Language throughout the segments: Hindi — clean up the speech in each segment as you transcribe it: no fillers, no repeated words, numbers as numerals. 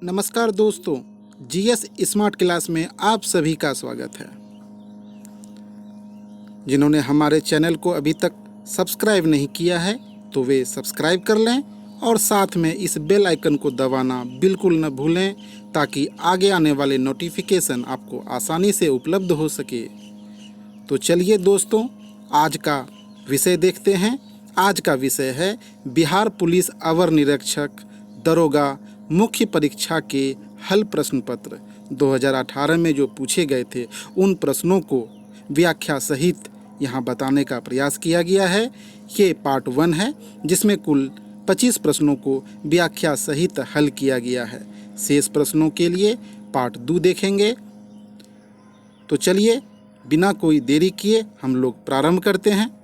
नमस्कार दोस्तों, जीएस स्मार्ट क्लास में आप सभी का स्वागत है। जिन्होंने हमारे चैनल को अभी तक सब्सक्राइब नहीं किया है तो वे सब्सक्राइब कर लें और साथ में इस बेल आइकन को दबाना बिल्कुल न भूलें ताकि आगे आने वाले नोटिफिकेशन आपको आसानी से उपलब्ध हो सके। तो चलिए दोस्तों, आज का विषय देखते हैं। आज का विषय है बिहार पुलिस अवर निरीक्षक दरोगा मुख्य परीक्षा के हल प्रश्न पत्र 2018 में जो पूछे गए थे उन प्रश्नों को व्याख्या सहित यहाँ बताने का प्रयास किया गया है। ये पार्ट 1 है जिसमें कुल 25 प्रश्नों को व्याख्या सहित हल किया गया है। शेष प्रश्नों के लिए पार्ट 2 देखेंगे। तो चलिए बिना कोई देरी किए हम लोग प्रारंभ करते हैं।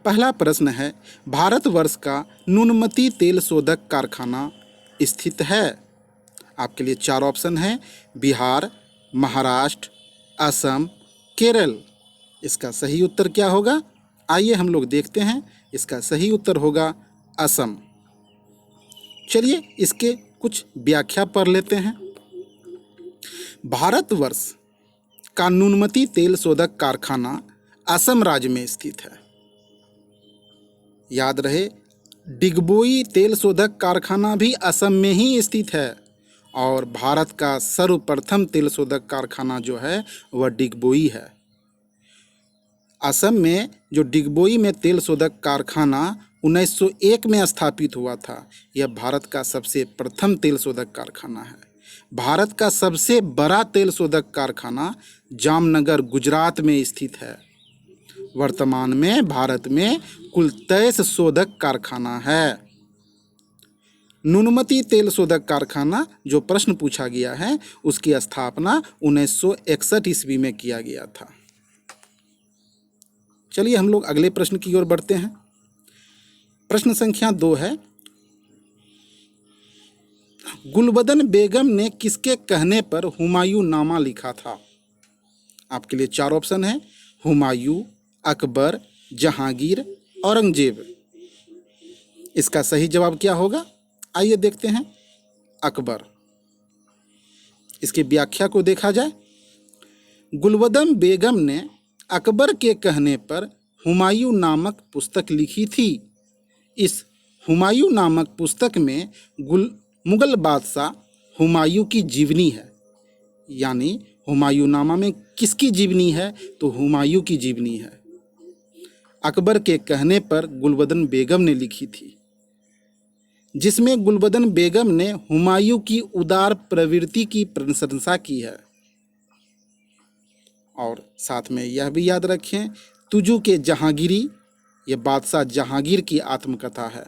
पहला प्रश्न है, भारतवर्ष का न्यूनमती तेल शोधक कारखाना स्थित है। आपके लिए 4 ऑप्शन हैं, बिहार, महाराष्ट्र, असम, केरल। इसका सही उत्तर क्या होगा? आइए हम लोग देखते हैं। इसका सही उत्तर होगा असम। चलिए इसके कुछ व्याख्या पढ़ लेते हैं। भारतवर्ष का न्यूनमती तेल शोधक कारखाना असम राज्य में स्थित है। याद रहे, डिगबोई तेल शोधक कारखाना भी असम में ही स्थित है और भारत का सर्वप्रथम तेल शोधक कारखाना जो है वह डिगबोई है। असम में जो डिगबोई में तेल शोधक कारखाना 1901 में स्थापित हुआ था, यह भारत का सबसे प्रथम तेल शोधक कारखाना है। भारत का सबसे बड़ा तेल शोधक कारखाना जामनगर गुजरात में स्थित है। वर्तमान में भारत में कुल 23 शोधक कारखाना है। न्यूनमती तेल शोधक कारखाना जो प्रश्न पूछा गया है उसकी स्थापना 1961 ईस्वी में किया गया था। चलिए हम लोग अगले प्रश्न की ओर बढ़ते हैं। प्रश्न संख्या 2 है, गुलबदन बेगम ने किसके कहने पर हुमायूं नामा लिखा था? आपके लिए 4 ऑप्शन है, हुमायूं, अकबर, जहांगीर, औरंगजेब। इसका सही जवाब क्या होगा? आइए देखते हैं। अकबर। इसकी व्याख्या को देखा जाए, गुलबदन बेगम ने अकबर के कहने पर हुमायूं नामक पुस्तक लिखी थी। इस हुमायूं नामक पुस्तक में मुगल बादशाह हुमायूं की जीवनी है। यानी हुमायूं नामा में किसकी जीवनी है? तो हुमायूं की जीवनी है। अकबर के कहने पर गुलबदन बेगम ने लिखी थी, जिसमें गुलबदन बेगम ने हुमायूं की उदार प्रवृत्ति की प्रशंसा की है। और साथ में यह भी याद रखें, तुजू के जहांगीरी, यह बादशाह जहांगीर की आत्मकथा है।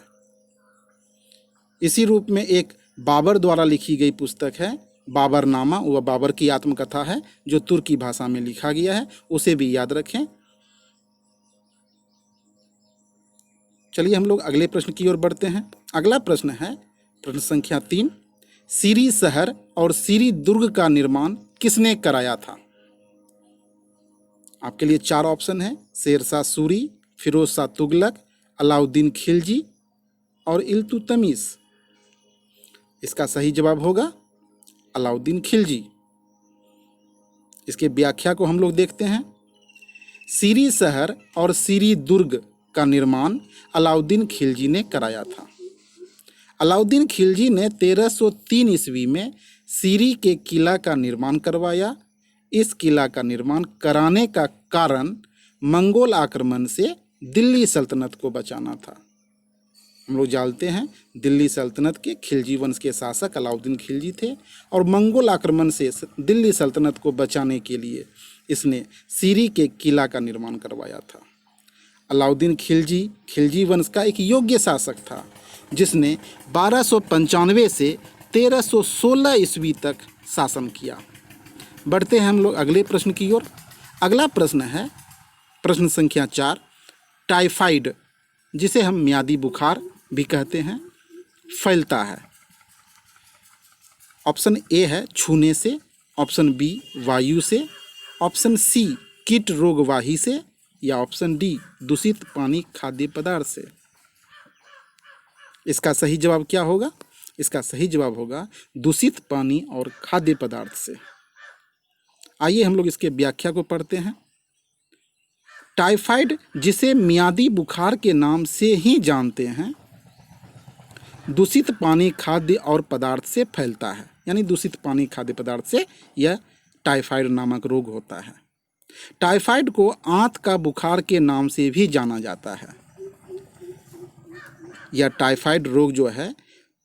इसी रूप में एक बाबर द्वारा लिखी गई पुस्तक है बाबरनामा, वह बाबर की आत्मकथा है जो तुर्की भाषा में लिखा गया है, उसे भी याद रखें। चलिए हम लोग अगले प्रश्न की ओर बढ़ते हैं। अगला प्रश्न है प्रश्न संख्या 3, सीरी शहर और सीरी दुर्ग का निर्माण किसने कराया था? आपके लिए 4 ऑप्शन है, शेरशाह सूरी, फिरोज शाह तुगलक, अलाउद्दीन खिलजी और इल्तुतमिश। इसका सही जवाब होगा अलाउद्दीन खिलजी। इसके व्याख्या को हम लोग देखते हैं। सीरी शहर और सीरी दुर्ग का निर्माण अलाउद्दीन खिलजी ने कराया था। अलाउद्दीन खिलजी ने 1303 ईस्वी में सीरी के किला का निर्माण करवाया। इस किला का निर्माण कराने का कारण मंगोल आक्रमण से दिल्ली सल्तनत को बचाना था। हम लोग जानते हैं दिल्ली सल्तनत के खिलजी वंश के शासक अलाउद्दीन खिलजी थे और मंगोल आक्रमण से दिल्ली सल्तनत को बचाने के लिए इसने सीरी के किला का निर्माण करवाया था। अलाउद्दीन खिलजी वंश का एक योग्य शासक था जिसने 1295 से 1316 ईस्वी तक शासन किया। बढ़ते हैं हम लोग अगले प्रश्न की ओर। अगला प्रश्न है प्रश्न संख्या 4, टाइफाइड, जिसे हम म्यादी बुखार भी कहते हैं, फैलता है। ऑप्शन ए है छूने से, ऑप्शन बी वायु से, ऑप्शन सी कीट रोगवाही से या ऑप्शन डी दूषित पानी खाद्य पदार्थ से। इसका सही जवाब क्या होगा? इसका सही जवाब होगा दूषित पानी और खाद्य पदार्थ से। आइए हम लोग इसके व्याख्या को पढ़ते हैं। टाइफाइड, जिसे मियादी बुखार के नाम से ही जानते हैं, दूषित पानी खाद्य और पदार्थ से फैलता है। यानी दूषित पानी खाद्य पदार्थ से यह टाइफाइड नामक रोग होता है। टाइफाइड को आंत का बुखार के नाम से भी जाना जाता है। यह टाइफाइड रोग जो है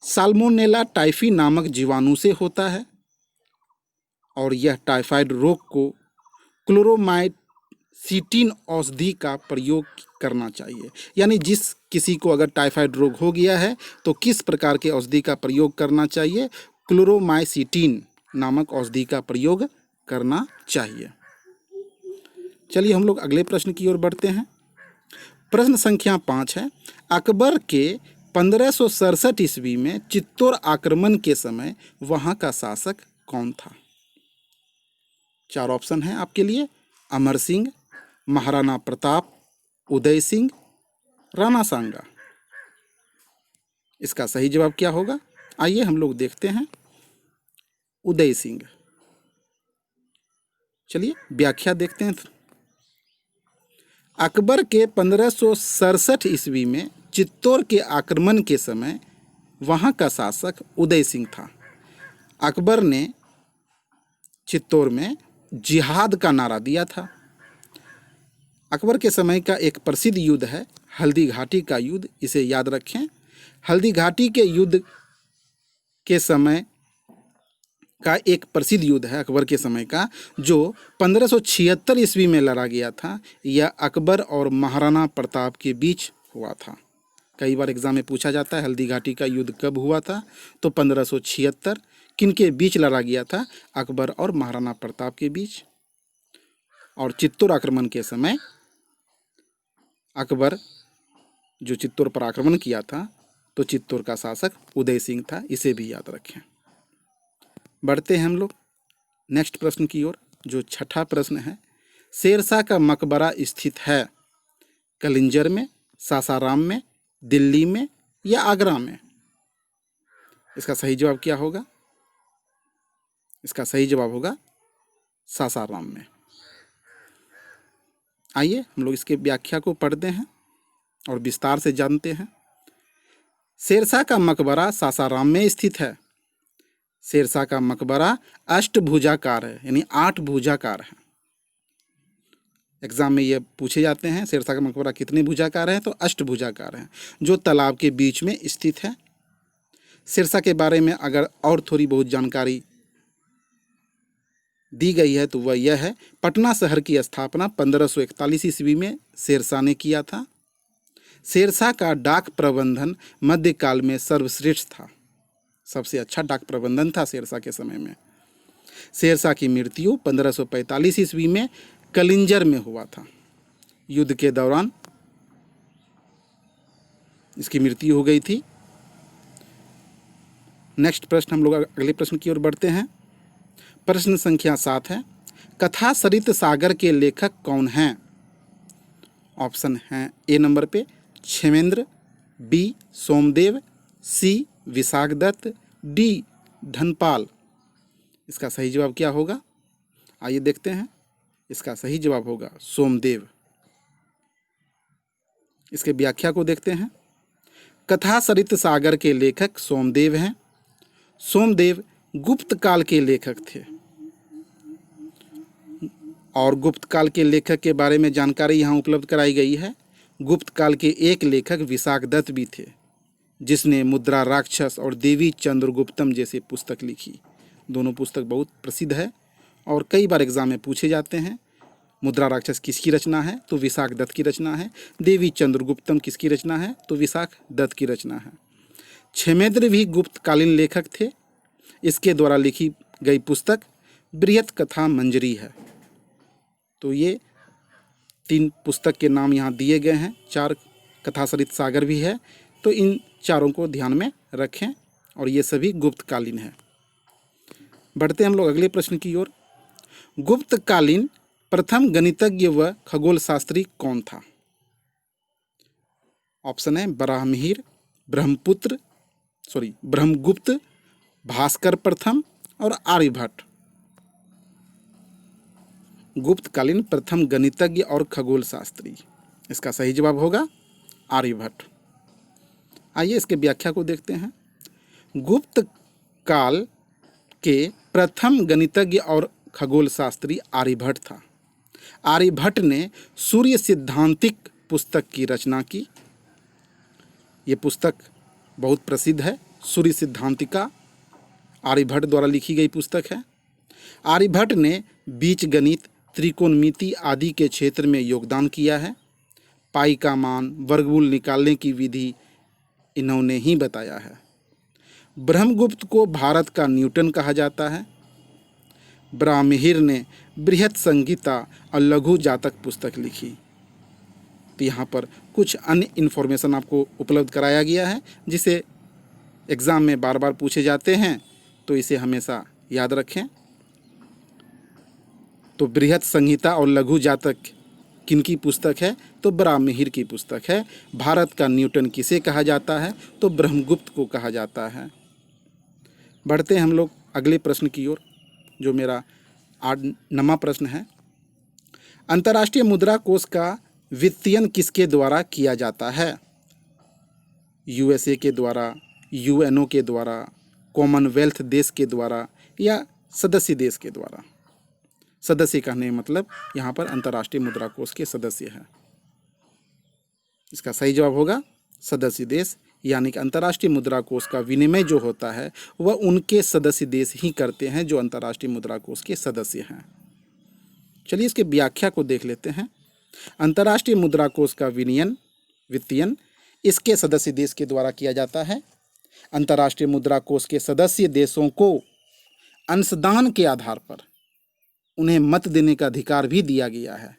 साल्मोनेला टाइफी नामक जीवाणु से होता है और यह टाइफाइड रोग को क्लोरोमाइसीटिन औषधि का प्रयोग करना चाहिए। यानी जिस किसी को अगर टाइफाइड रोग हो गया है तो किस प्रकार के औषधि का प्रयोग करना चाहिए? क्लोरोमाइसीटिन नामक औषधि का प्रयोग करना चाहिए। चलिए हम लोग अगले प्रश्न की ओर बढ़ते हैं। प्रश्न संख्या 5 है, अकबर के 1567 ईस्वी में चित्तौड़ आक्रमण के समय वहां का शासक कौन था? 4 ऑप्शन हैं आपके लिए, अमर सिंह, महाराणा प्रताप, उदय सिंह, राणा सांगा। इसका सही जवाब क्या होगा? आइए हम लोग देखते हैं। उदय सिंह। चलिए व्याख्या देखते हैं। अकबर के 1567 ईस्वी में चित्तौड़ के आक्रमण के समय वहां का शासक उदय सिंह था। अकबर ने चित्तौड़ में जिहाद का नारा दिया था। अकबर के समय का एक प्रसिद्ध युद्ध है हल्दी घाटी का युद्ध, इसे याद रखें। हल्दी घाटी के युद्ध के समय का एक प्रसिद्ध युद्ध है अकबर के समय का, जो 1576 ईस्वी में लड़ा गया था। यह अकबर और महाराणा प्रताप के बीच हुआ था। कई बार एग्जाम में पूछा जाता है हल्दी घाटी का युद्ध कब हुआ था, तो 1576। किनके बीच लड़ा गया था? अकबर और महाराणा प्रताप के बीच। और चित्तौड़ आक्रमण के समय अकबर जो चित्तौड़ पर आक्रमण किया था तो चित्तौड़ का शासक उदय सिंह था, इसे भी याद रखें। बढ़ते हैं हम लोग नेक्स्ट प्रश्न की ओर, जो छठा प्रश्न है, शेरशाह का मकबरा स्थित है कलिंजर में, सासाराम में, दिल्ली में या आगरा में? इसका सही जवाब क्या होगा? इसका सही जवाब होगा सासाराम में। आइए हम लोग इसके व्याख्या को पढ़ते हैं और विस्तार से जानते हैं। शेरशाह का मकबरा सासाराम में स्थित है। शेरशाह का मकबरा अष्टभुजाकार है, यानी 8 भुजाकार है। एग्जाम में ये पूछे जाते हैं शेरशाह का मकबरा कितने भुजाकार है, तो अष्टभुजाकार है, जो तालाब के बीच में स्थित है। शेरशाह के बारे में अगर और थोड़ी बहुत जानकारी दी गई है तो वह यह है, पटना शहर की स्थापना 1541 ईस्वी में शेरशाह ने किया था। शेरशाह का डाक प्रबंधन मध्यकाल में सर्वश्रेष्ठ था, सबसे अच्छा डाक प्रबंधन था शेरशाह के समय में। शेरशाह की मृत्यु 1545 ईस्वी में कलिंजर में हुआ था। युद्ध के दौरान इसकी मृत्यु हो गई थी। नेक्स्ट प्रश्न, हम लोग अगले प्रश्न की ओर बढ़ते हैं। प्रश्न संख्या 7 है, कथा सरित सागर के लेखक कौन हैं? ऑप्शन हैं ए नंबर पे क्षेमेंद्र, बी सोमदेव, सी विशाखदत्त, डी धनपाल। इसका सही जवाब क्या होगा? आइए देखते हैं। इसका सही जवाब होगा सोमदेव। इसके व्याख्या को देखते हैं। कथा सरित सागर के लेखक सोमदेव हैं। सोमदेव गुप्त काल के लेखक थे और गुप्त काल के लेखक के बारे में जानकारी यहाँ उपलब्ध कराई गई है। गुप्त काल के एक लेखक विशाखदत्त भी थे, जिसने मुद्रा राक्षस और देवी चंद्रगुप्तम जैसे पुस्तक लिखी। दोनों पुस्तक बहुत प्रसिद्ध है और कई बार एग्जाम में पूछे जाते हैं। मुद्रा राक्षस किसकी रचना है, तो विशाखदत्त की रचना है। देवी चंद्रगुप्तम किसकी रचना है, तो विशाखदत्त की रचना है। क्षेमेंद्र भी गुप्तकालीन लेखक थे। इसके द्वारा लिखी गई पुस्तक बृहत कथा मंजरी है। तो ये 3 पुस्तक के नाम यहाँ दिए गए हैं। 4 कथा सरित सागर भी है, तो इन चारों को ध्यान में रखें और ये सभी गुप्तकालीन है। बढ़ते हम लोग अगले प्रश्न की ओर। गुप्तकालीन प्रथम गणितज्ञ व खगोल शास्त्री कौन था? ऑप्शन है बराहमिहिर, ब्रह्मगुप्त, भास्कर प्रथम और आर्यभट्ट। गुप्तकालीन प्रथम गणितज्ञ और खगोल शास्त्री। इसका सही जवाब होगा आर्यभट्ट। आइए इसके व्याख्या को देखते हैं। गुप्त काल के प्रथम गणितज्ञ और खगोल शास्त्री आर्यभट्ट था। आर्यभट्ट ने सूर्य सिद्धांतिक पुस्तक की रचना की। ये पुस्तक बहुत प्रसिद्ध है, सूर्य सिद्धांतिका आर्यभट्ट द्वारा लिखी गई पुस्तक है। आर्यभट्ट ने बीजगणित, त्रिकोणमिति आदि के क्षेत्र में योगदान किया है। पाई का मान, वर्गमूल निकालने की विधि इन्होंने ही बताया है। ब्रह्मगुप्त को भारत का न्यूटन कहा जाता है। ब्राह्महिर ने बृहत संहिता और लघु जातक पुस्तक लिखी। तो यहाँ पर कुछ अन्य इन्फॉर्मेशन आपको उपलब्ध कराया गया है जिसे एग्ज़ाम में बार बार पूछे जाते हैं, तो इसे हमेशा याद रखें। तो बृहत संहिता और लघु जातक किनकी पुस्तक है? तो ब्राह्महिर की पुस्तक है। भारत का न्यूटन किसे कहा जाता है? तो ब्रह्मगुप्त को कहा जाता है। बढ़ते हैं हम लोग अगले प्रश्न की ओर, जो मेरा 8वां प्रश्न है। अंतर्राष्ट्रीय मुद्रा कोष का वित्तीयन किसके द्वारा किया जाता है? यूएसए के द्वारा, यूएनओ के द्वारा, कॉमनवेल्थ देश के द्वारा या सदस्य देश के द्वारा? सदस्य कहने मतलब यहाँ पर अंतर्राष्ट्रीय मुद्रा कोष के सदस्य हैं। इसका सही जवाब होगा सदस्य देश, यानी कि अंतर्राष्ट्रीय मुद्रा कोष का विनिमय जो होता है वह उनके सदस्य देश ही करते हैं जो अंतर्राष्ट्रीय मुद्रा कोष के सदस्य हैं। चलिए इसके व्याख्या को देख लेते हैं। अंतर्राष्ट्रीय मुद्रा कोष का वित्तीयन इसके सदस्य देश के द्वारा किया जाता है। अंतर्राष्ट्रीय मुद्रा कोष के सदस्य देशों को अंशदान के आधार पर उन्हें मत देने का अधिकार भी दिया गया है।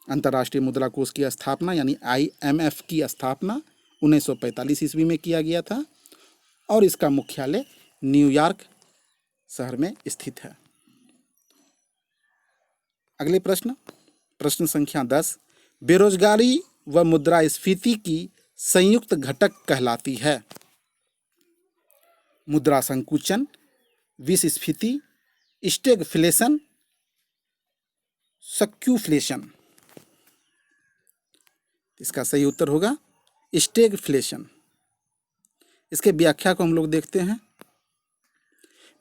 अंतर्राष्ट्रीय मुद्रा कोष की स्थापना यानी IMF की स्थापना 1945 ईस्वी में किया गया था और इसका मुख्यालय न्यूयॉर्क शहर में स्थित है। अगले प्रश्न संख्या 10। बेरोजगारी व मुद्रास्फीति की संयुक्त घटक कहलाती है? मुद्रा संकुचन, विस्फीति, स्टैगफ्लेशन, सक्यूफ्लेशन। इसका सही उत्तर होगा स्टैगफ्लेशन। इसके व्याख्या को हम लोग देखते हैं।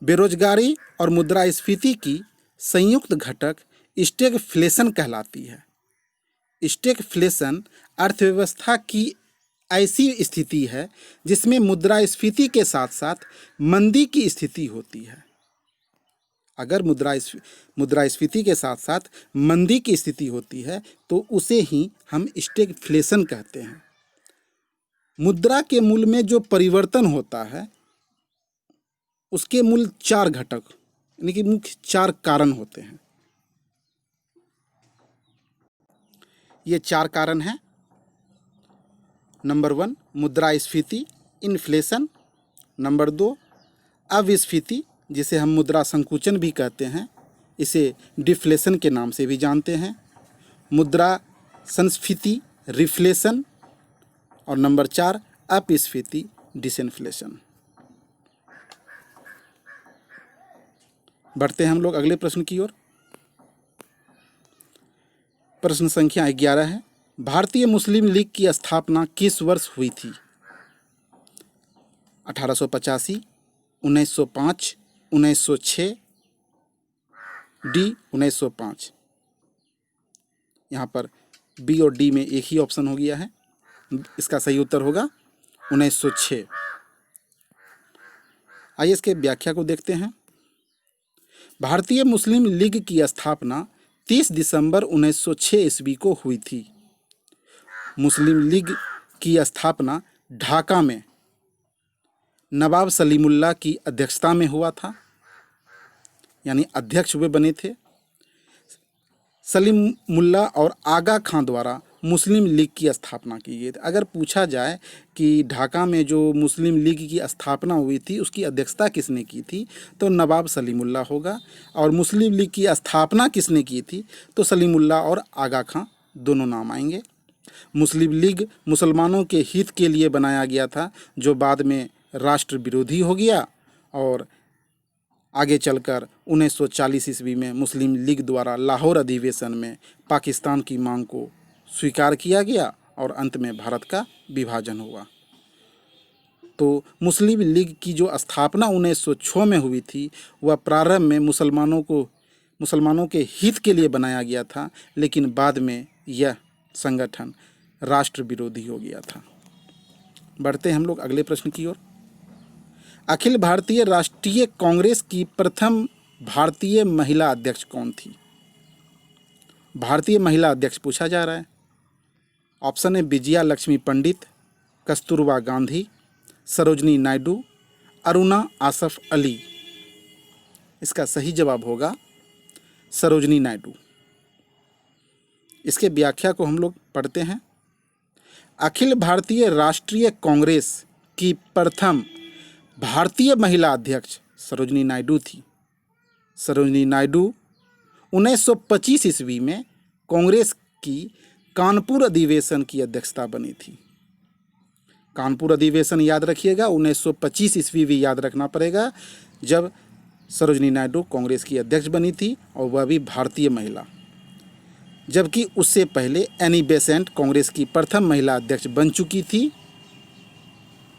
बेरोजगारी और मुद्रास्फीति की संयुक्त घटक स्टैगफ्लेशन कहलाती है। स्टैगफ्लेशन अर्थव्यवस्था की ऐसी स्थिति है जिसमें मुद्रास्फीति के साथ साथ मंदी की स्थिति होती है। अगर मुद्रास्फीति के साथ साथ मंदी की स्थिति होती है तो उसे ही हम स्टैगफ्लेशन कहते हैं। मुद्रा के मूल्य में जो परिवर्तन होता है उसके मूल 4 घटक यानी कि मुख्य 4 कारण होते हैं। ये 4 कारण हैं। नंबर 1 मुद्रास्फीति, इन्फ्लेशन। नंबर 2 अविस्फीति, जिसे हम मुद्रा संकुचन भी कहते हैं, इसे डिफ्लेशन के नाम से भी जानते हैं। मुद्रा संस्फीति, रिफ्लेशन। और नंबर 4 अपस्फीति, डिसइन्फ्लेशन। बढ़ते हैं हम लोग अगले प्रश्न की ओर। प्रश्न संख्या 11 है। भारतीय मुस्लिम लीग की स्थापना किस वर्ष हुई थी? 1885, 1905, 1906, डी 1905। यहाँ पर बी और डी में एक ही ऑप्शन हो गया है। इसका सही उत्तर होगा 1906। आइए इसके व्याख्या को देखते हैं। भारतीय मुस्लिम लीग की स्थापना 30 दिसंबर 1906 ईस्वी को हुई थी। मुस्लिम लीग की स्थापना ढाका में नवाब सलीमुल्लाह की अध्यक्षता में हुआ था, यानी अध्यक्ष वे बने थे। सलीमुल्लाह और आगा खां द्वारा मुस्लिम लीग की स्थापना की गई थी। अगर पूछा जाए कि ढाका में जो मुस्लिम लीग की स्थापना हुई थी उसकी अध्यक्षता किसने की थी, तो नवाब सलीमुल्लाह होगा। और मुस्लिम लीग की स्थापना किसने की थी, तो सलीमुल्लाह और आगा खां दोनों नाम आएंगे। मुस्लिम लीग मुसलमानों के हित के लिए बनाया गया था, जो बाद में राष्ट्र विरोधी हो गया और आगे चलकर 1940 ईस्वी में मुस्लिम लीग द्वारा लाहौर अधिवेशन में पाकिस्तान की मांग को स्वीकार किया गया और अंत में भारत का विभाजन हुआ। तो मुस्लिम लीग की जो स्थापना 1906 में हुई थी, वह प्रारंभ में मुसलमानों के हित के लिए बनाया गया था, लेकिन बाद में यह संगठन राष्ट्र विरोधी हो गया था। बढ़ते हैं हम लोग अगले प्रश्न की ओर। अखिल भारतीय राष्ट्रीय कांग्रेस की प्रथम भारतीय महिला अध्यक्ष कौन थी? भारतीय महिला अध्यक्ष पूछा जा रहा है। ऑप्शन है विजया लक्ष्मी पंडित, कस्तूरबा गांधी, सरोजनी नायडू, अरुणा आसफ अली। इसका सही जवाब होगा सरोजनी नायडू। इसके व्याख्या को हम लोग पढ़ते हैं। अखिल भारतीय राष्ट्रीय कांग्रेस की प्रथम भारतीय महिला अध्यक्ष सरोजनी नायडू थी। सरोजनी नायडू 1925 ईस्वी में कांग्रेस की कानपुर अधिवेशन की अध्यक्षता बनी थी। कानपुर अधिवेशन याद रखिएगा, 1925 ईस्वी भी याद रखना पड़ेगा, जब सरोजनी नायडू कांग्रेस की अध्यक्ष बनी थी, और वह भी भारतीय महिला। जबकि उससे पहले एनी बेसेंट कांग्रेस की प्रथम महिला अध्यक्ष बन चुकी थी।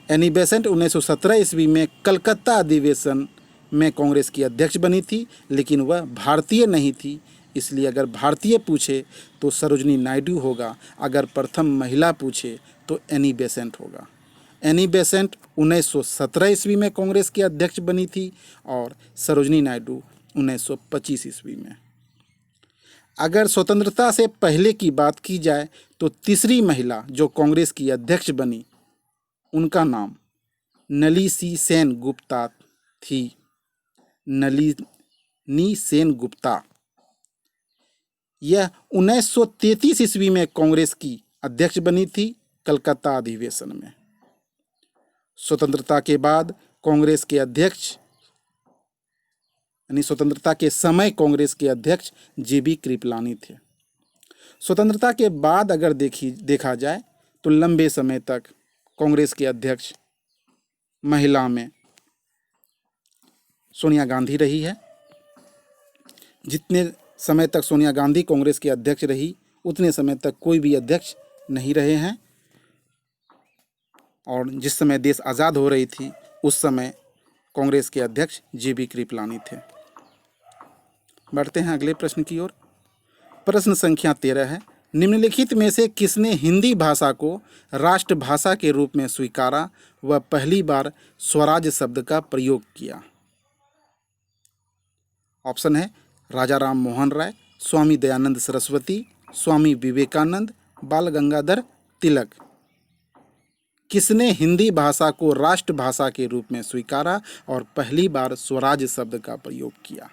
एनी बेसेंट 1917 ईस्वी में कलकत्ता अधिवेशन में कांग्रेस की अध्यक्ष बनी थी, लेकिन वह भारतीय नहीं थी, इसलिए अगर भारतीय पूछे तो सरोजनी नायडू होगा, अगर प्रथम महिला पूछे तो एनी बेसेंट होगा। एनी बेसेंट 1917 ईस्वी में कांग्रेस की अध्यक्ष बनी थी और सरोजनी नायडू 1925 ईस्वी में। अगर स्वतंत्रता से पहले की बात की जाए तो तीसरी महिला जो कांग्रेस की अध्यक्ष बनी, उनका नाम नलिनी सेन गुप्ता थी। नलिनी सेन गुप्ता। यह 1933 ईस्वी में कांग्रेस की अध्यक्ष बनी थी कलकत्ता अधिवेशन में। स्वतंत्रता के बाद कांग्रेस के अध्यक्ष यानी स्वतंत्रता के समय कांग्रेस के अध्यक्ष जेबी कृपलानी थे। स्वतंत्रता के बाद अगर देखा जाए तो लंबे समय तक कांग्रेस के अध्यक्ष महिला में सोनिया गांधी रही है। जितने समय तक सोनिया गांधी कांग्रेस के अध्यक्ष रही, उतने समय तक कोई भी अध्यक्ष नहीं रहे हैं। और जिस समय देश आज़ाद हो रही थी, उस समय कांग्रेस के अध्यक्ष जेबी कृपलानी थे। बढ़ते हैं अगले प्रश्न की ओर। प्रश्न संख्या 13 है। निम्नलिखित में से किसने हिंदी भाषा को राष्ट्रभाषा के रूप में स्वीकारा व पहली बार स्वराज शब्द का प्रयोग किया? ऑप्शन है राजा राम मोहन राय, स्वामी दयानंद सरस्वती, स्वामी विवेकानंद, बाल गंगाधर तिलक। किसने हिंदी भाषा को राष्ट्रभाषा के रूप में स्वीकारा और पहली बार स्वराज शब्द का प्रयोग किया?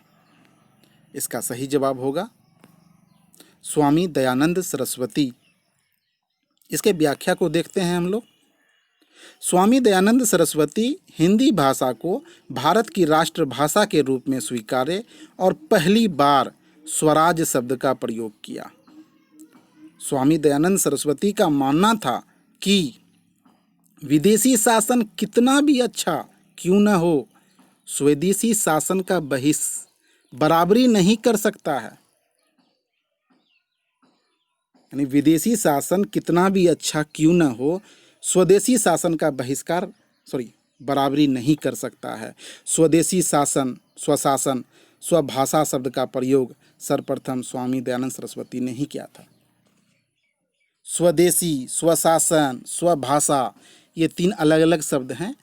इसका सही जवाब होगा स्वामी दयानंद सरस्वती। इसके व्याख्या को देखते हैं हम लोग। स्वामी दयानंद सरस्वती हिंदी भाषा को भारत की राष्ट्रभाषा के रूप में स्वीकारे और पहली बार स्वराज शब्द का प्रयोग किया। स्वामी दयानंद सरस्वती का मानना था कि विदेशी शासन कितना भी अच्छा क्यों न हो, स्वदेशी शासन का बराबरी नहीं कर सकता है। यानी विदेशी शासन कितना भी अच्छा क्यों न हो, स्वदेशी शासन का बराबरी नहीं कर सकता है। स्वदेशी शासन, स्वशासन, स्वभाषा शब्द का प्रयोग सर्वप्रथम स्वामी दयानंद सरस्वती ने ही किया था। स्वदेशी, स्वशासन, स्वभाषा, ये 3 अलग अलग शब्द हैं।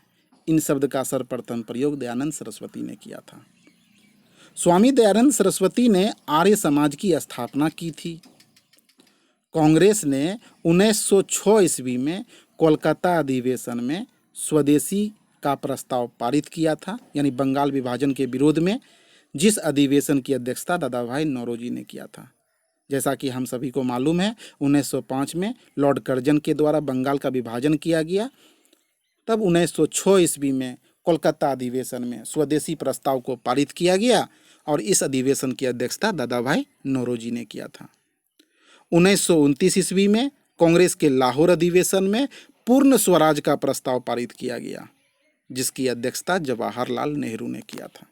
इन शब्द का सर्वप्रथम प्रयोग दयानंद सरस्वती ने किया था। स्वामी दयानंद सरस्वती ने आर्य समाज की स्थापना की थी। कांग्रेस ने 1906 ईस्वी में कोलकाता अधिवेशन में स्वदेशी का प्रस्ताव पारित किया था, यानी बंगाल विभाजन के विरोध में, जिस अधिवेशन की अध्यक्षता दादा भाई नौरोजी ने किया था। जैसा कि हम सभी को मालूम है, 1905 में लॉर्ड कर्जन के द्वारा बंगाल का विभाजन किया गया। तब 1906 ईस्वी में कोलकाता अधिवेशन में स्वदेशी प्रस्ताव को पारित किया गया और इस अधिवेशन की अध्यक्षता दादा भाई नौरोजी ने किया था। 1929 ईस्वी में कांग्रेस के लाहौर अधिवेशन में पूर्ण स्वराज का प्रस्ताव पारित किया गया, जिसकी अध्यक्षता जवाहरलाल नेहरू ने किया था।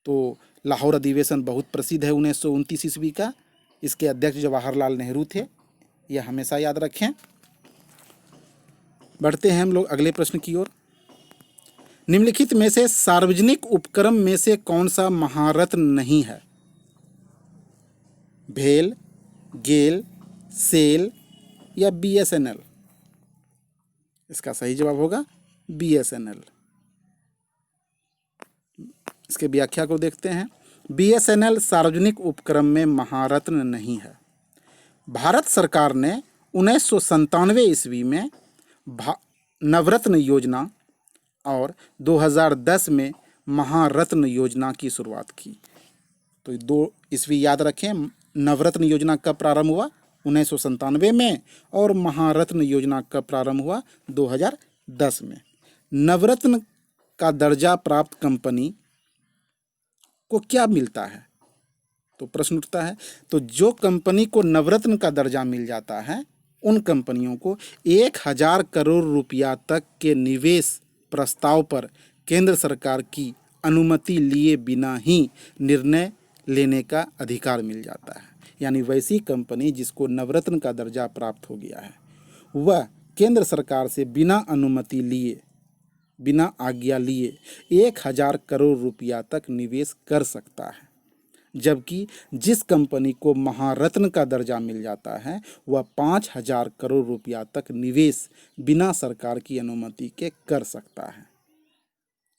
तो लाहौर अधिवेशन बहुत प्रसिद्ध है 1929 ईस्वी का। इसके अध्यक्ष जवाहरलाल नेहरू थे, यह हमेशा याद रखें। बढ़ते हैं हम लोग अगले प्रश्न की ओर। निम्नलिखित में से सार्वजनिक उपक्रम में से कौन सा महारत्न नहीं है? भेल, गेल, सेल या बीएसएनएल? इसका सही जवाब होगा बीएसएनएल। इसके व्याख्या को देखते हैं। बीएसएनएल सार्वजनिक उपक्रम में महारत्न नहीं है। भारत सरकार ने 1997 ईस्वी में नवरत्न योजना और 2010 में महारत्न योजना की शुरुआत की। तो 2 ईस्वी याद रखें। नवरत्न योजना कब प्रारंभ हुआ? 1997 में, और महारत्न योजना कब प्रारंभ हुआ? 2010 में। नवरत्न का दर्जा प्राप्त कंपनी को क्या मिलता है? तो प्रश्न उठता है, तो जो कंपनी को नवरत्न का दर्जा मिल जाता है, उन कंपनियों को 1000 करोड़ रुपया तक के निवेश प्रस्ताव पर केंद्र सरकार की अनुमति लिए बिना ही निर्णय लेने का अधिकार मिल जाता है। यानी वैसी कंपनी जिसको नवरत्न का दर्जा प्राप्त हो गया है, वह केंद्र सरकार से बिना अनुमति लिए, बिना आज्ञा लिए 1000 करोड़ रुपया तक निवेश कर सकता है। जबकि जिस कंपनी को महारत्न का दर्जा मिल जाता है, वह 5000 करोड़ रुपया तक निवेश बिना सरकार की अनुमति के कर सकता है।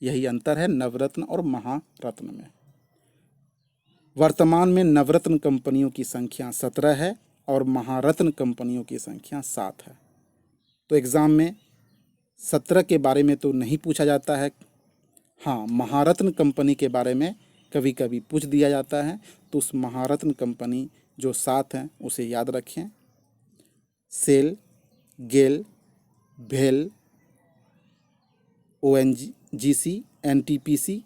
यही अंतर है नवरत्न और महारत्न में। वर्तमान में नवरत्न कंपनियों की संख्या 17 है और महारत्न कंपनियों की संख्या 7 है। तो एग्ज़ाम में 17 के बारे में तो नहीं पूछा जाता है। हाँ, महारत्न कंपनी के बारे में कभी कभी पूछ दिया जाता है। तो उस महारत्न कंपनी जो 7 हैं उसे याद रखें। सेल, गेल, भेल, ओएनजीसी, एनटीपीसी,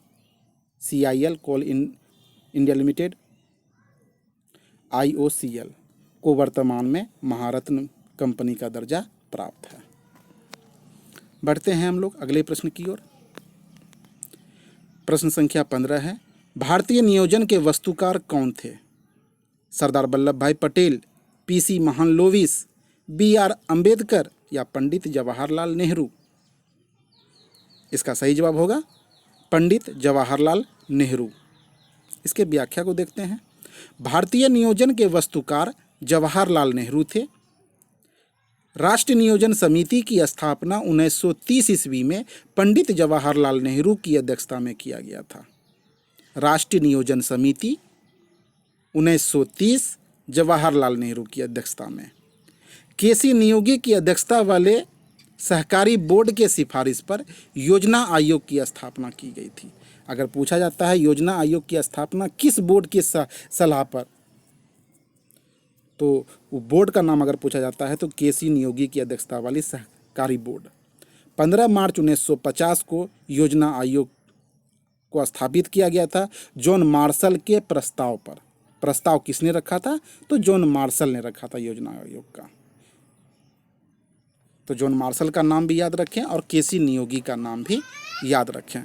सीआईएल कोल इंडिया लिमिटेड, आईओसीएल को वर्तमान में महारत्न कंपनी का दर्जा प्राप्त है। बढ़ते हैं हम लोग अगले प्रश्न की ओर। प्रश्न संख्या 15 है, भारतीय नियोजन के वस्तुकार कौन थे? सरदार वल्लभ भाई पटेल, पीसी महालनोबिस, बीआर अंबेडकर या पंडित जवाहरलाल नेहरू? इसका सही जवाब होगा पंडित जवाहरलाल नेहरू। इसके व्याख्या को देखते हैं। भारतीय नियोजन के वस्तुकार जवाहरलाल नेहरू थे। राष्ट्रीय नियोजन समिति की स्थापना 1930 ईस्वी में पंडित जवाहरलाल नेहरू की अध्यक्षता में किया गया था। राष्ट्रीय नियोजन समिति 1930 जवाहरलाल नेहरू की अध्यक्षता में। केसी नियोगी की अध्यक्षता वाले सहकारी बोर्ड के सिफारिश पर योजना आयोग की स्थापना की गई थी। अगर पूछा जाता है योजना आयोग की स्थापना किस बोर्ड की सलाह पर, तो वो बोर्ड का नाम अगर पूछा जाता है तो केसी नियोगी की अध्यक्षता वाली सहकारी बोर्ड। 15 मार्च 1950 को योजना आयोग को स्थापित किया गया था जॉन मार्शल के प्रस्ताव पर। प्रस्ताव किसने रखा था? तो जॉन मार्शल ने रखा था योजना आयोग का। तो जॉन मार्शल का नाम भी याद रखें और केसी नियोगी का नाम भी याद रखें।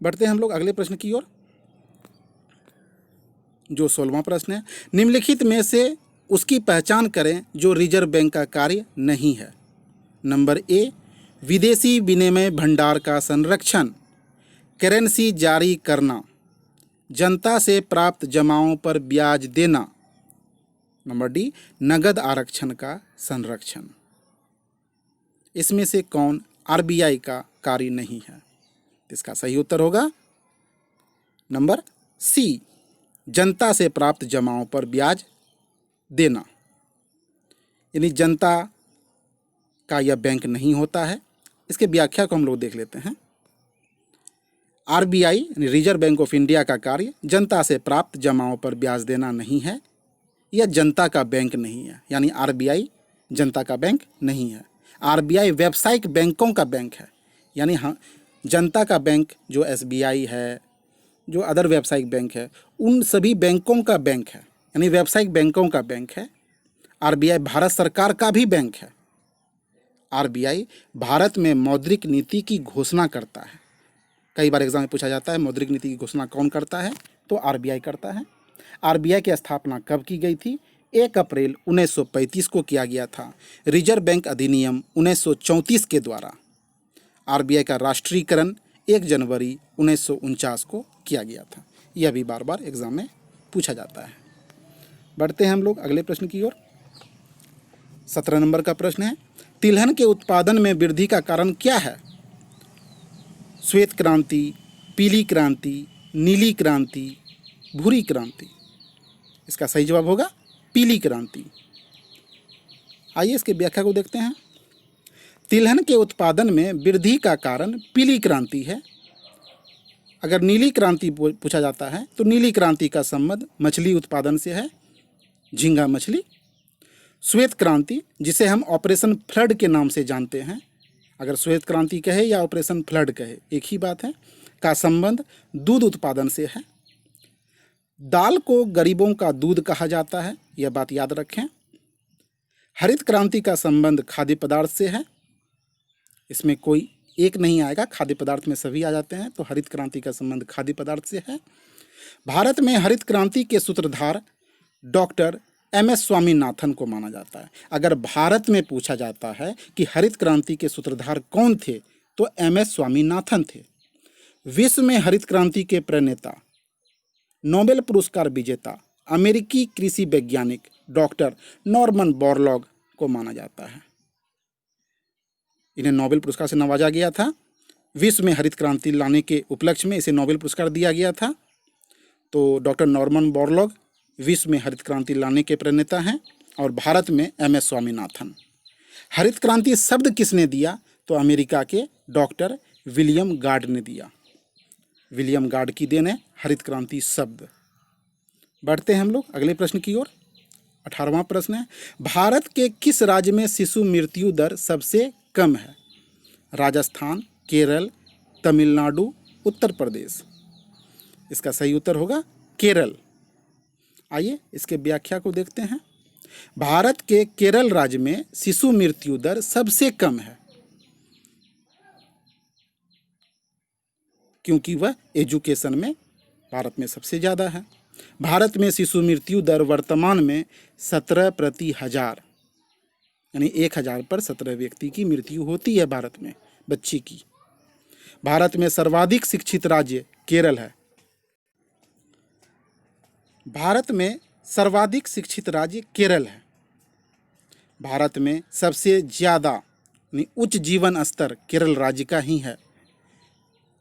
बढ़ते हैं हम लोग अगले प्रश्न की ओर, जो 16वां प्रश्न है। निम्नलिखित में से उसकी पहचान करें जो रिजर्व बैंक का कार्य नहीं है। नंबर ए, विदेशी विनिमय भंडार का संरक्षण, करेंसी जारी करना, जनता से प्राप्त जमाओं पर ब्याज देना। नंबर डी, नगद आरक्षण का संरक्षण। इसमें से कौन आरबीआई का कार्य नहीं है? इसका सही उत्तर होगा नंबर सी, जनता से प्राप्त जमाओं पर ब्याज देना। यानी जनता का यह बैंक नहीं होता है। इसके व्याख्या को हम लोग देख लेते हैं। आरबीआई यानी रिजर्व बैंक ऑफ इंडिया का कार्य जनता से प्राप्त जमाओं पर ब्याज देना नहीं है। यह जनता का बैंक नहीं है, यानी आरबीआई जनता का बैंक नहीं है। आरबीआई व्यावसायिक बैंकों का बैंक है। यानी हाँ, जनता का बैंक जो एसबीआई है, जो अदर व्यावसायिक बैंक है, उन सभी बैंकों का बैंक है, यानी व्यावसायिक बैंकों का बैंक है। आरबीआई भारत सरकार का भी बैंक है। आरबीआई भारत में मौद्रिक नीति की घोषणा करता है। कई बार एग्जाम में पूछा जाता है मौद्रिक नीति की घोषणा कौन करता है, तो आरबीआई करता है। आरबीआई की स्थापना कब की गई थी? 1 अप्रैल 1935 को किया गया था रिजर्व बैंक अधिनियम 1934 के द्वारा। आरबीआई का राष्ट्रीयकरण 1 जनवरी 1949 को किया गया था। यह भी बार बार एग्जाम में पूछा जाता है। बढ़ते हैं हम लोग अगले प्रश्न की ओर। 17 नंबर का प्रश्न है, तिलहन के उत्पादन में वृद्धि का कारण क्या है? श्वेत क्रांति, पीली क्रांति, नीली क्रांति, भूरी क्रांति। इसका सही जवाब होगा पीली क्रांति। आइए इसके व्याख्या को देखते हैं। तिलहन के उत्पादन में वृद्धि का कारण पीली क्रांति है। अगर नीली क्रांति पूछा जाता है तो नीली क्रांति का संबंध मछली उत्पादन से है, झींगा मछली। श्वेत क्रांति, जिसे हम ऑपरेशन फ्लड के नाम से जानते हैं, अगर श्वेत क्रांति कहे या ऑपरेशन फ्लड कहे एक ही बात है, का संबंध दूध उत्पादन से है। दाल को गरीबों का दूध कहा जाता है, यह बात याद रखें। हरित क्रांति का संबंध खाद्य पदार्थ से है, इसमें कोई एक नहीं आएगा, खाद्य पदार्थ में सभी आ जाते हैं, तो हरित क्रांति का संबंध खाद्य पदार्थ से है। भारत में हरित क्रांति के सूत्रधार डॉक्टर एम.एस. स्वामीनाथन को माना जाता है। अगर भारत में पूछा जाता है कि हरित क्रांति के सूत्रधार कौन थे, तो एम.एस. स्वामीनाथन थे। विश्व में हरित क्रांति के प्रणेता, नोबेल पुरस्कार विजेता अमेरिकी कृषि वैज्ञानिक डॉक्टर नॉर्मन बोरलॉग को माना जाता है। इन्हें नोबेल पुरस्कार से नवाजा गया था। विश्व में हरित क्रांति लाने के उपलक्ष्य में इसे नोबेल पुरस्कार दिया गया था। तो डॉक्टर नॉर्मन बोरलॉग विश्व में हरित क्रांति लाने के प्रणेता हैं और भारत में एम.एस. स्वामीनाथन। हरित क्रांति शब्द किसने दिया? तो अमेरिका के डॉक्टर विलियम गार्ड ने दिया। विलियम गार्ड की देन है हरित क्रांति शब्द। बढ़ते हैं हम लोग अगले प्रश्न की ओर। 18वां प्रश्न है, भारत के किस राज्य में शिशु मृत्यु दर सबसे कम है? राजस्थान, केरल, तमिलनाडु, उत्तर प्रदेश। इसका सही उत्तर होगा केरल। आइए इसके व्याख्या को देखते हैं। भारत के केरल राज्य में शिशु मृत्यु दर सबसे कम है, क्योंकि वह एजुकेशन में भारत में सबसे ज़्यादा है। भारत में शिशु मृत्यु दर वर्तमान में 17 प्रति हजार, यानी 1000 पर 17 व्यक्ति की मृत्यु होती है भारत में बच्चे की। भारत में सर्वाधिक शिक्षित राज्य केरल है। भारत में सर्वाधिक शिक्षित राज्य केरल है। भारत में सबसे ज़्यादा यानी उच्च जीवन स्तर केरल राज्य का ही है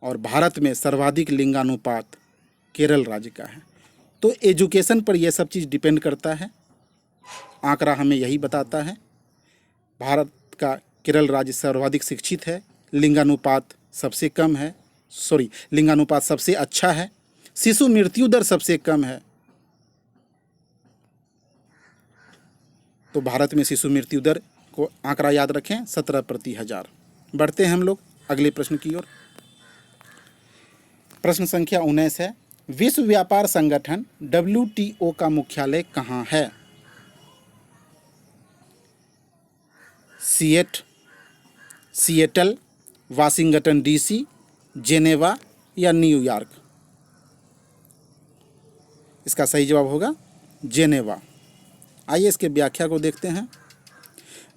और भारत में सर्वाधिक लिंगानुपात केरल राज्य का है। तो एजुकेशन पर यह सब चीज़ डिपेंड करता है। आंकड़ा हमें यही बताता है। भारत का केरल राज्य सर्वाधिक शिक्षित है, लिंगानुपात सबसे कम है, लिंगानुपात सबसे अच्छा है, शिशु मृत्यु दर सबसे कम है। तो भारत में शिशु मृत्यु दर को आंकड़ा याद रखें 17 प्रति हजार। बढ़ते हैं हम लोग अगले प्रश्न की ओर। प्रश्न संख्या 19 है, विश्व व्यापार संगठन WTO का मुख्यालय कहाँ है? सिएटल, वाशिंगटन DC, जेनेवा या न्यूयॉर्क। इसका सही जवाब होगा जेनेवा। आइए इसके व्याख्या को देखते हैं।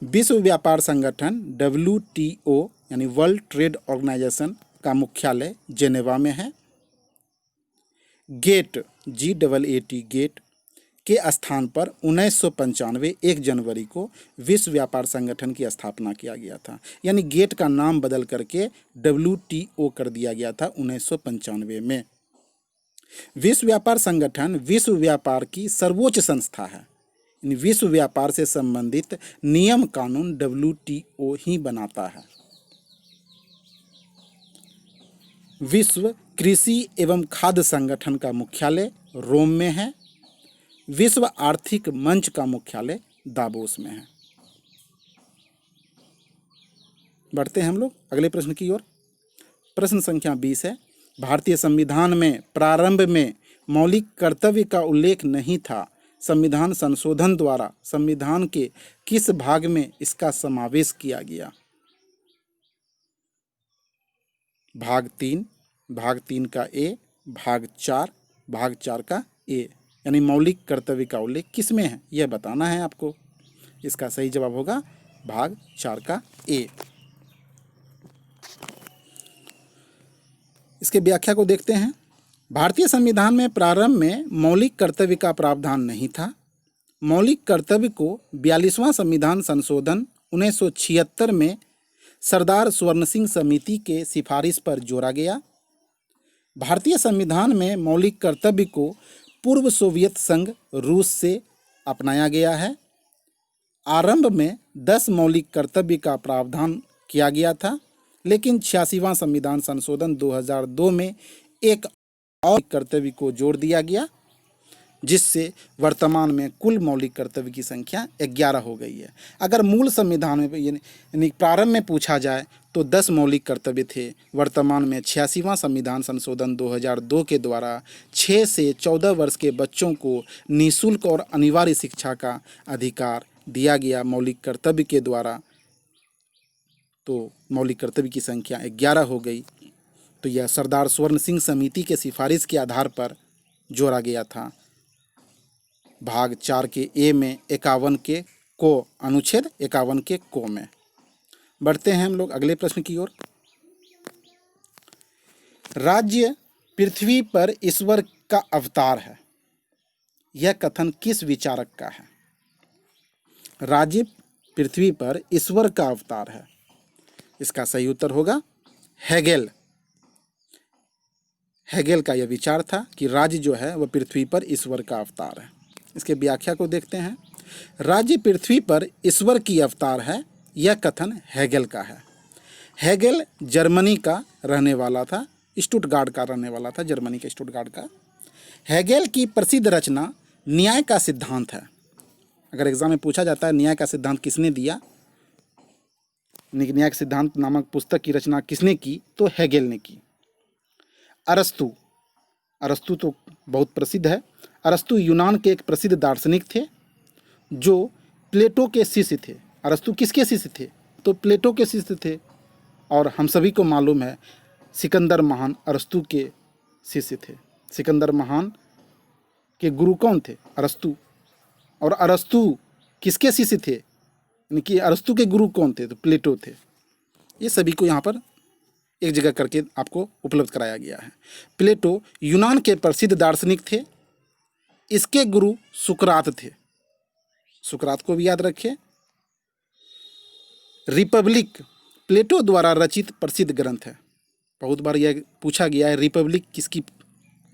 विश्व व्यापार संगठन WTO यानी वर्ल्ड ट्रेड ऑर्गेनाइजेशन का मुख्यालय जेनेवा में है। गेट GAAT के स्थान पर 1995 1 जनवरी को विश्व व्यापार संगठन की स्थापना किया गया था। यानी गेट का नाम बदल करके WTO कर दिया गया था 1995 में। विश्व व्यापार संगठन विश्व व्यापार की सर्वोच्च संस्था है। विश्व व्यापार से संबंधित नियम कानून WTO ही बनाता है। विश्व कृषि एवं खाद्य संगठन का मुख्यालय रोम में है। विश्व आर्थिक मंच का मुख्यालय दावोस में है। बढ़ते हैं हम लोग अगले प्रश्न की ओर। प्रश्न संख्या 20 है, भारतीय संविधान में प्रारंभ में मौलिक कर्तव्य का उल्लेख नहीं था, संविधान संशोधन द्वारा संविधान के किस भाग में इसका समावेश किया गया? भाग 3 का ए, भाग 4 का ए, यानी मौलिक कर्तव्य का उल्लेख किस में है यह बताना है आपको। इसका सही जवाब होगा भाग 4 का ए। इसके व्याख्या को देखते हैं। भारतीय संविधान में प्रारंभ में मौलिक कर्तव्य का प्रावधान नहीं था। मौलिक कर्तव्य को 42वां संविधान संशोधन 1976 में सरदार स्वर्ण सिंह समिति के सिफारिश पर जोड़ा गया। भारतीय संविधान में मौलिक कर्तव्य को पूर्व सोवियत संघ रूस से अपनाया गया है। आरंभ में 10 मौलिक कर्तव्य का प्रावधान किया गया था, लेकिन 86वां संविधान संशोधन 2002 में एक और कर्तव्य को जोड़ दिया गया, जिससे वर्तमान में कुल मौलिक कर्तव्य की संख्या 11 हो गई है। अगर मूल संविधान में यानी प्रारंभ में पूछा जाए तो 10 मौलिक कर्तव्य थे। वर्तमान में 86वां संविधान संशोधन 2002 के द्वारा 6 से 14 वर्ष के बच्चों को निःशुल्क और अनिवार्य शिक्षा का अधिकार दिया गया मौलिक कर्तव्य के द्वारा, तो मौलिक कर्तव्य की संख्या 11 हो गई। तो यह सरदार स्वर्ण सिंह समिति के सिफारिश के आधार पर जोड़ा गया था। भाग 4 के ए में 51 के को अनुच्छेद 51 के को में। बढ़ते हैं हम लोग अगले प्रश्न की ओर। राज्य पृथ्वी पर ईश्वर का अवतार है, यह कथन किस विचारक का है? राज्य पृथ्वी पर ईश्वर का अवतार है, इसका सही उत्तर होगा हेगेल। हेगेल का यह विचार था कि राज्य जो है वह पृथ्वी पर ईश्वर का अवतार है। इसके व्याख्या को देखते हैं। राज्य पृथ्वी पर ईश्वर की अवतार है, यह कथन हेगेल का है। हेगेल जर्मनी का रहने वाला था, स्टुटगार्ट का रहने वाला था, जर्मनी के स्टुटगार्ट का। हेगेल की प्रसिद्ध रचना न्याय का सिद्धांत है। अगर एग्जाम में पूछा जाता है न्याय का सिद्धांत किसने दिया, न्याय का सिद्धांत नामक पुस्तक की रचना किसने की, तो हेगेल ने की। अरस्तु तो बहुत प्रसिद्ध है। अरस्तु यूनान के एक प्रसिद्ध दार्शनिक थे जो प्लेटो के शिष्य थे। अरस्तु किसके शिष्य थे, तो प्लेटो के शिष्य थे। और हम सभी को मालूम है सिकंदर महान अरस्तु के शिष्य थे। सिकंदर महान के गुरु कौन थे, अरस्तु। और अरस्तु किसके शिष्य थे, यानी कि अरस्तु के गुरु कौन थे, तो प्लेटो थे। ये सभी को यहाँ पर एक जगह करके आपको उपलब्ध कराया गया है। प्लेटो यूनान के प्रसिद्ध दार्शनिक थे। इसके गुरु सुकरात थे। सुकरात को भी याद रखिए। रिपब्लिक प्लेटो द्वारा रचित प्रसिद्ध ग्रंथ है। बहुत बार यह पूछा गया है रिपब्लिक किसकी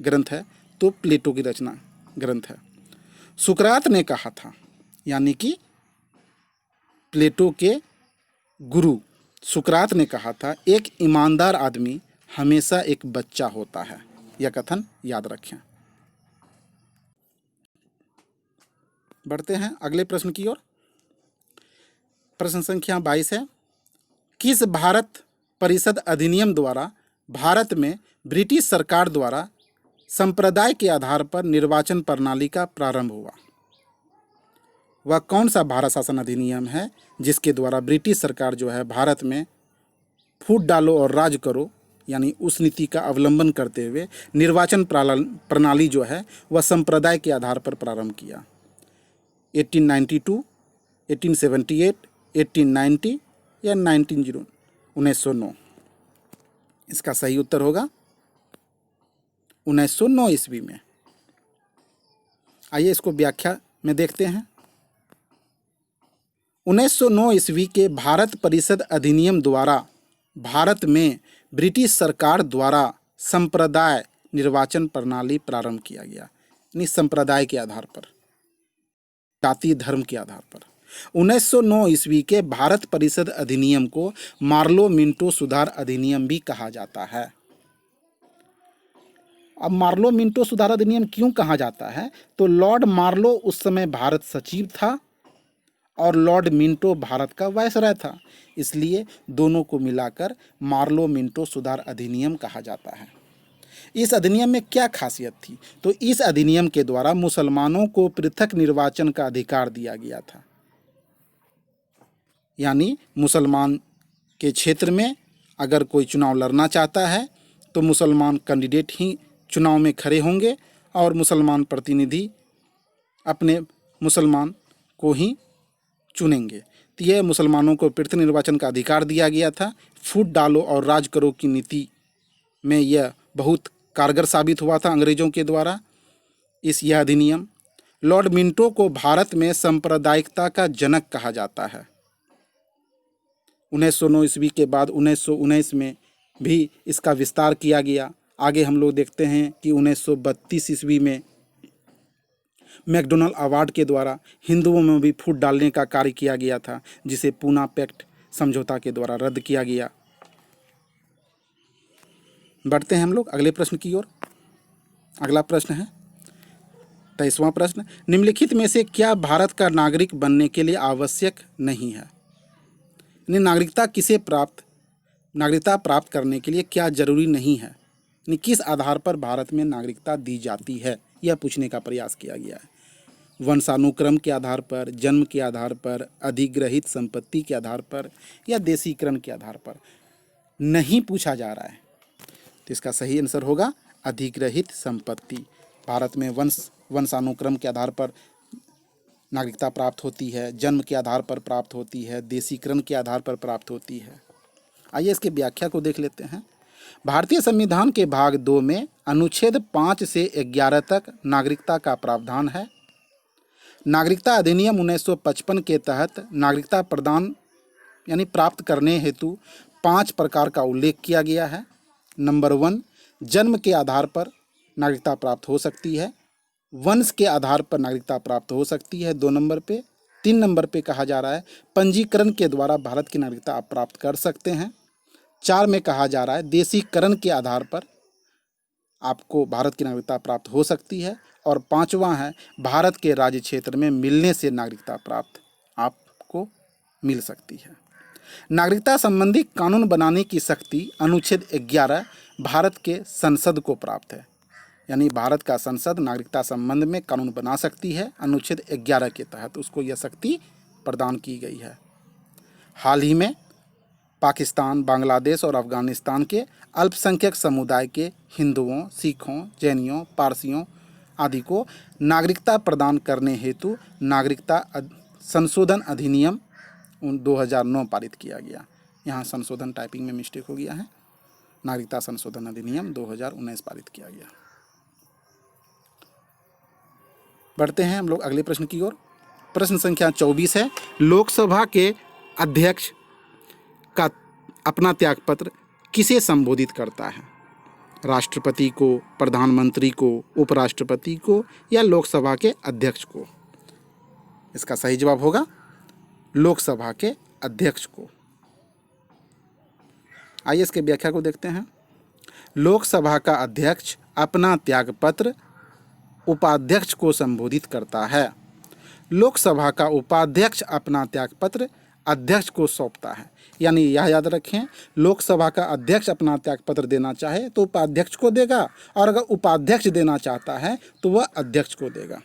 ग्रंथ है, तो प्लेटो की रचना ग्रंथ है। सुकरात ने कहा था, यानी कि प्लेटो के गुरु सुकरात ने कहा था, एक ईमानदार आदमी हमेशा एक बच्चा होता है। यह कथन याद रखें। बढ़ते हैं अगले प्रश्न की ओर। प्रश्न संख्या 22 है। किस भारत परिषद अधिनियम द्वारा भारत में ब्रिटिश सरकार द्वारा संप्रदाय के आधार पर निर्वाचन प्रणाली का प्रारंभ हुआ? वह कौन सा भारत शासन अधिनियम है जिसके द्वारा ब्रिटिश सरकार जो है भारत में फूट डालो और राज करो, यानी उस नीति का अवलंबन करते हुए निर्वाचन प्रणाली जो है वह संप्रदाय के आधार पर प्रारंभ किया? 1892, 1878, 1890 या 1909? इसका सही उत्तर होगा 1909 ईस्वी में। आइए इसको व्याख्या में देखते हैं। 1909 ईस्वी के भारत परिषद अधिनियम द्वारा भारत में ब्रिटिश सरकार द्वारा संप्रदाय निर्वाचन प्रणाली प्रारंभ किया गया, यानी संप्रदाय के आधार पर, जाति धर्म के आधार पर। 1909 ईस्वी के भारत परिषद अधिनियम को मार्लो मिंटो सुधार अधिनियम भी कहा जाता है। अब मार्लो मिंटो सुधार अधिनियम क्यों कहा जाता है, तो लॉर्ड मार्लो उस समय भारत सचिव था और लॉर्ड मिंटो भारत का वायसराय था, इसलिए दोनों को मिलाकर मार्लो मिंटो सुधार अधिनियम कहा जाता है। इस अधिनियम में क्या खासियत थी? तो इस अधिनियम के द्वारा मुसलमानों को पृथक निर्वाचन का अधिकार दिया गया था। यानी मुसलमान के क्षेत्र में अगर कोई चुनाव लड़ना चाहता है तो मुसलमान कैंडिडेट ही चुनाव में खड़े होंगे और मुसलमान प्रतिनिधि अपने मुसलमान को ही चुनेंगे। तो यह मुसलमानों को पृथक निर्वाचन का अधिकार दिया गया था। फूट डालो और राज करो की नीति में यह बहुत कारगर साबित हुआ था अंग्रेजों के द्वारा। यह अधिनियम लॉर्ड मिंटो को भारत में सांप्रदायिकता का जनक कहा जाता है। 1909 ईस्वी के बाद 1919 में भी इसका विस्तार किया गया। आगे हम लोग देखते हैं कि 1932 ईस्वी में मैकडोनल्ड अवार्ड के द्वारा हिंदुओं में भी फूट डालने का कार्य किया गया था, जिसे पूना पैक्ट समझौता के द्वारा रद्द किया गया। बढ़ते हैं हम लोग अगले प्रश्न की ओर। अगला प्रश्न है 23वां प्रश्न, निम्नलिखित में से क्या भारत का नागरिक बनने के लिए आवश्यक नहीं है? नागरिकता प्राप्त करने के लिए क्या जरूरी नहीं है? किस आधार पर भारत में नागरिकता दी जाती है, यह पूछने का प्रयास किया गया है। वंशानुक्रम के आधार पर, जन्म के आधार पर, अधिग्रहित संपत्ति के आधार पर या देशीकरण के आधार पर? नहीं पूछा जा रहा है। तो इसका सही आंसर होगा अधिग्रहित संपत्ति। भारत में वंशानुक्रम के आधार पर नागरिकता प्राप्त होती है, जन्म के आधार पर प्राप्त होती है, देशीकरण के आधार पर प्राप्त होती है। आइए इसके व्याख्या को देख लेते हैं। भारतीय संविधान के भाग 2 में अनुच्छेद 5 से 11 तक नागरिकता का प्रावधान है। नागरिकता अधिनियम 1955 के तहत नागरिकता प्रदान यानी प्राप्त करने हेतु 5 प्रकार का उल्लेख किया गया है। नंबर 1, जन्म के आधार पर नागरिकता प्राप्त हो सकती है। वंश के आधार पर नागरिकता प्राप्त हो सकती है 2 नंबर पे। 3 नंबर पे कहा जा रहा है पंजीकरण के द्वारा भारत की नागरिकता आप प्राप्त कर सकते हैं। 4 में कहा जा रहा है देशीकरण के आधार पर आपको भारत की नागरिकता प्राप्त हो सकती है। और 5वां है भारत के राज्य क्षेत्र में मिलने से नागरिकता प्राप्त आपको मिल सकती है। नागरिकता संबंधी कानून बनाने की शक्ति अनुच्छेद 11 भारत के संसद को प्राप्त है। यानी भारत का संसद नागरिकता संबंध में कानून बना सकती है। अनुच्छेद 11 के तहत उसको यह शक्ति प्रदान की गई है। हाल ही में पाकिस्तान, बांग्लादेश और अफगानिस्तान के अल्पसंख्यक समुदाय के हिंदुओं, सिखों, जैनियों, पारसियों आदि को नागरिकता प्रदान करने हेतु नागरिकता संशोधन अधिनियम 2009 पारित किया गया। यहाँ संशोधन टाइपिंग में मिस्टेक हो गया है। नागरिकता संशोधन अधिनियम 2019 पारित किया गया। बढ़ते हैं हम लोग अगले प्रश्न की ओर। प्रश्न संख्या 24 है, लोकसभा के अध्यक्ष का अपना त्यागपत्र किसे संबोधित करता है? राष्ट्रपति को, प्रधानमंत्री को, उपराष्ट्रपति को या लोकसभा के अध्यक्ष को? इसका सही जवाब होगा लोकसभा के अध्यक्ष को। आइए इसके व्याख्या को देखते हैं। लोकसभा का अध्यक्ष अपना त्यागपत्र उपाध्यक्ष को संबोधित करता है। लोकसभा का उपाध्यक्ष अपना त्यागपत्र अध्यक्ष को सौंपता है। यानी यह याद रखें, लोकसभा का अध्यक्ष अपना त्यागपत्र देना चाहे तो उपाध्यक्ष को देगा, और अगर उपाध्यक्ष देना चाहता है तो वह अध्यक्ष को देगा।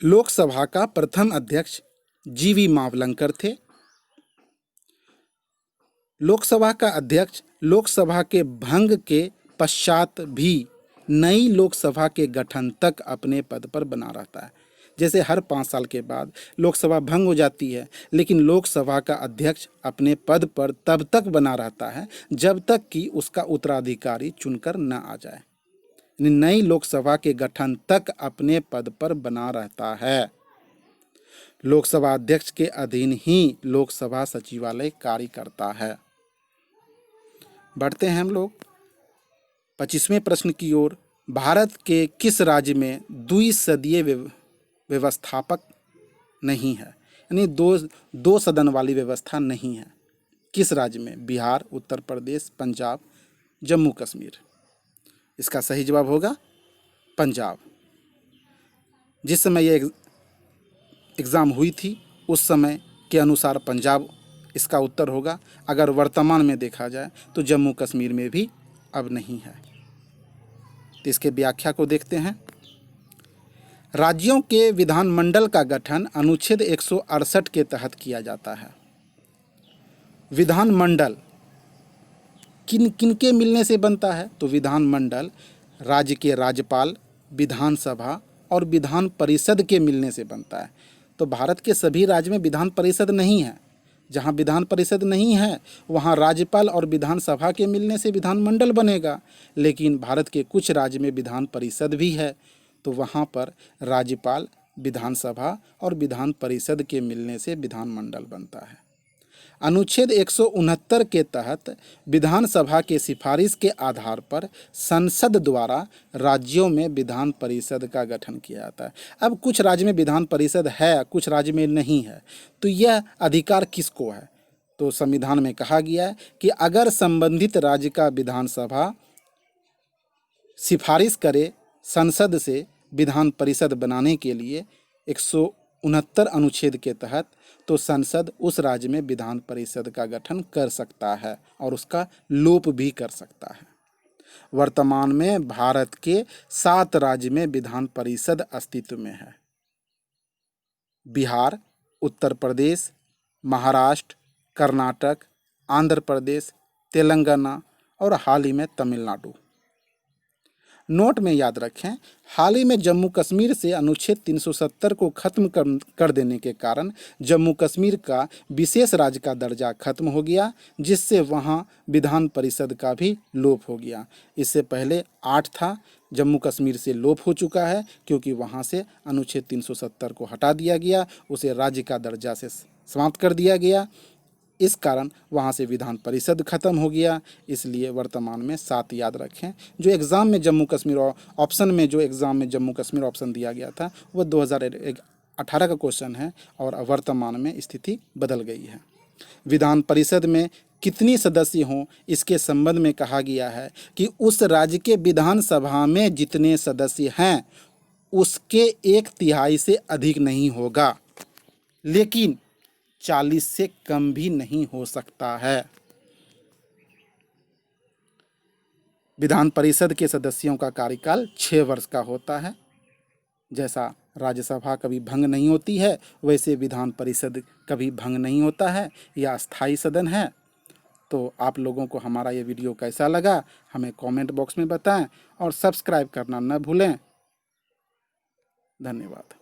लोकसभा का प्रथम अध्यक्ष जीवी मावलंकर थे। लोकसभा का अध्यक्ष लोकसभा के भंग के पश्चात भी नई लोकसभा के गठन तक अपने पद पर बना रहता है। जैसे हर 5 साल के बाद लोकसभा भंग हो जाती है, लेकिन लोकसभा का अध्यक्ष अपने पद पर तब तक बना रहता है जब तक कि उसका उत्तराधिकारी चुनकर न आ जाए। नई लोकसभा के गठन तक अपने पद पर बना रहता है। लोकसभा अध्यक्ष के अधीन ही लोकसभा सचिवालय कार्य करता है। बढ़ते हैं हम लोग 25वें प्रश्न की ओर। भारत के किस राज्य में द्विसदीय व्यवस्थापक नहीं है? यानी दो सदन वाली व्यवस्था नहीं है। किस राज्य में? बिहार, उत्तर प्रदेश, पंजाब, जम्मू कश्मीर। इसका सही जवाब होगा पंजाब। जिस समय ये एग्ज़ाम हुई थी उस समय के अनुसार पंजाब इसका उत्तर होगा। अगर वर्तमान में देखा जाए तो जम्मू कश्मीर में भी अब नहीं है। तो इसके व्याख्या को देखते हैं। राज्यों के विधानमंडल का गठन अनुच्छेद 168 के तहत किया जाता है। विधानमंडल किन किन के मिलने से बनता है? तो विधानमंडल राज्य के राज्यपाल, विधानसभा और विधान परिषद के मिलने से बनता है। तो भारत के सभी राज्य में विधान परिषद नहीं है। जहाँ विधान परिषद नहीं है वहाँ राज्यपाल और विधानसभा के मिलने से विधानमंडल बनेगा। लेकिन भारत के कुछ राज्य में विधान परिषद भी है, तो वहाँ पर राज्यपाल, विधानसभा और विधान परिषद के मिलने से विधानमंडल बनता है। अनुच्छेद 169 के तहत विधानसभा के सिफारिश के आधार पर संसद द्वारा राज्यों में विधान परिषद का गठन किया जाता है। अब कुछ राज्य में विधान परिषद है, कुछ राज्य में नहीं है, तो यह अधिकार किसको है? तो संविधान में कहा गया है कि अगर संबंधित राज्य का विधानसभा सिफारिश करे संसद से विधान परिषद बनाने के लिए 169 अनुच्छेद के तहत, तो संसद उस राज्य में विधान परिषद का गठन कर सकता है और उसका लोप भी कर सकता है। वर्तमान में भारत के 7 राज्य में विधान परिषद अस्तित्व में है। बिहार, उत्तर प्रदेश, महाराष्ट्र, कर्नाटक, आंध्र प्रदेश, तेलंगाना और हाल ही में तमिलनाडु। नोट में याद रखें, हाल ही में जम्मू कश्मीर से अनुच्छेद 370 को खत्म कर देने के कारण जम्मू कश्मीर का विशेष राज्य का दर्जा खत्म हो गया, जिससे वहां विधान परिषद का भी लोप हो गया। इससे पहले 8 था, जम्मू कश्मीर से लोप हो चुका है क्योंकि वहां से अनुच्छेद 370 को हटा दिया गया, उसे राज्य का दर्जा से समाप्त कर दिया गया। इस कारण वहाँ से विधान परिषद खत्म हो गया। इसलिए वर्तमान में 7 याद रखें। जो एग्ज़ाम में जम्मू कश्मीर ऑप्शन में जो एग्ज़ाम में जम्मू कश्मीर ऑप्शन दिया गया था वो 2018 का क्वेश्चन है और वर्तमान में स्थिति बदल गई है। विधान परिषद में कितनी सदस्य हों, इसके संबंध में कहा गया है कि उस राज्य के विधानसभा में जितने सदस्य हैं उसके 1/3 से अधिक नहीं होगा, लेकिन 40 से कम भी नहीं हो सकता है। विधान परिषद के सदस्यों का कार्यकाल 6 वर्ष का होता है। जैसा राज्यसभा कभी भंग नहीं होती है, वैसे विधान परिषद कभी भंग नहीं होता है। यह अस्थायी सदन है। तो आप लोगों को हमारा ये वीडियो कैसा लगा हमें कमेंट बॉक्स में बताएं और सब्सक्राइब करना न भूलें। धन्यवाद।